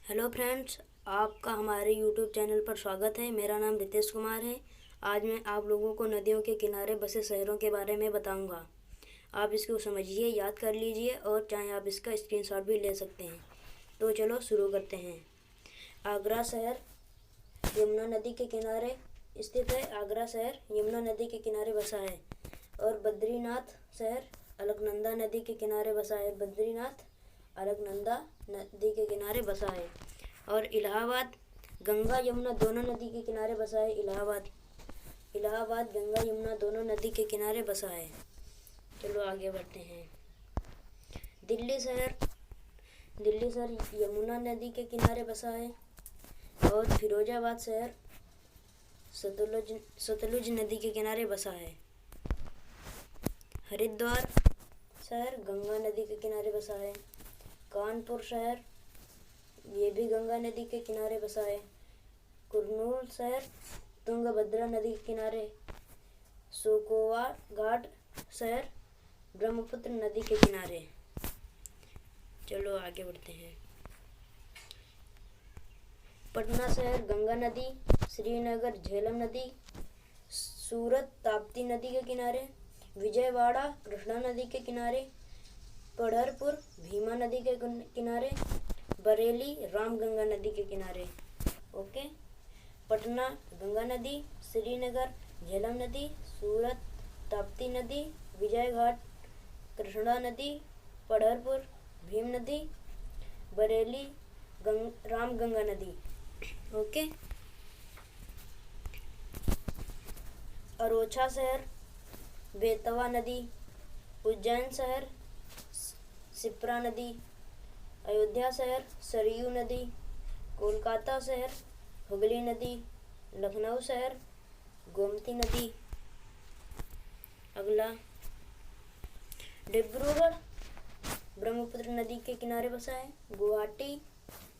Hello friends, आपका हमारे YouTube channel पर स्वागत है। मेरा नाम रितेश कुमार है। आज मैं आप लोगों को नदियों के किनारे बसे शहरों के बारे में बताऊंगा। आप इसको समझिए, याद कर लीजिए और चाहे आप इसका स्क्रीनशॉट भी ले सकते हैं। तो चलो शुरू करते हैं। आगरा शहर यमुना नदी के किनारे स्थित है। आगरा शहर यमुना नदी के किनारे बसा है। और बद्रीनाथ शहर अलकनंदा नदी के किनारे बसा है। बद्रीनाथ अलकनंदा नदी के किनारे बसा है। और इलाहाबाद गंगा यमुना दोनों नदी के किनारे बसा है। इलाहाबाद गंगा यमुना दोनों नदी के किनारे बसा है। चलो आगे बढ़ते हैं। दिल्ली शहर यमुना नदी के किनारे बसा है। और फिरोजाबाद शहर सतलुज नदी के किनारे बसा है। हरिद्वार शहर गंगा नदी के किनारे बसा है। कानपुर शहर ये भी गंगा नदी के किनारे बसा है। कुर्नूल शहर तुंगभद्रा नदी के किनारे। सोकोवा घाट शहर ब्रह्मपुत्र नदी के किनारे। चलो आगे बढ़ते हैं। पटना शहर गंगा नदी, श्रीनगर झेलम नदी, सूरत ताप्ती नदी के किनारे, विजयवाड़ा कृष्णा नदी के किनारे, पढ़रपुर भीमा नदी के किनारे, बरेली रामगंगा नदी के किनारे। ओके, पटना गंगा नदी, श्रीनगर झेलम नदी, सूरत ताप्ती नदी, विजयघाट कृष्णा नदी, पढ़रपुर भीम नदी, बरेली रामगंगा नदी। ओके, अरोछा शहर बेतवा नदी, उज्जैन शहर शिप्रा नदी, अयोध्या शहर सरयू नदी, कोलकाता शहर हुगली नदी, लखनऊ शहर गोमती नदी। अगला डिब्रूगढ़ ब्रह्मपुत्र नदी के किनारे बसा है। गुवाहाटी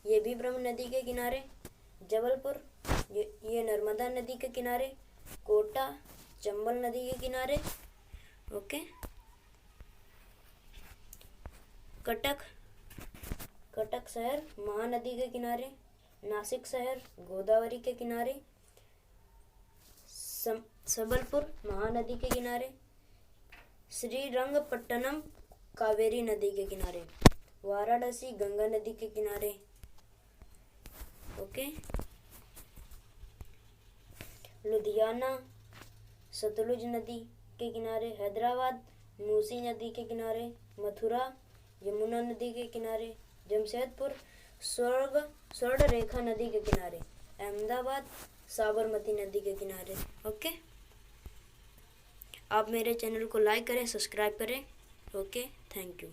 ये भी ब्रह्म नदी के किनारे। जबलपुर ये नर्मदा नदी के किनारे। कोटा चंबल नदी के किनारे। ओके, कटक शहर महानदी के किनारे। नासिक शहर गोदावरी के किनारे। सबलपुर महानदी के किनारे। श्रीरंगपट्टनम कावेरी नदी के किनारे। वाराणसी गंगा नदी के किनारे। ओके, लुधियाना सतलुज नदी के किनारे। हैदराबाद मूसी नदी के किनारे। मथुरा यमुना नदी के किनारे। जमशेदपुर स्वर्ण रेखा नदी के किनारे। अहमदाबाद साबरमती नदी के किनारे। ओके, आप मेरे चैनल को लाइक करें, सब्सक्राइब करें। Okay, thank you.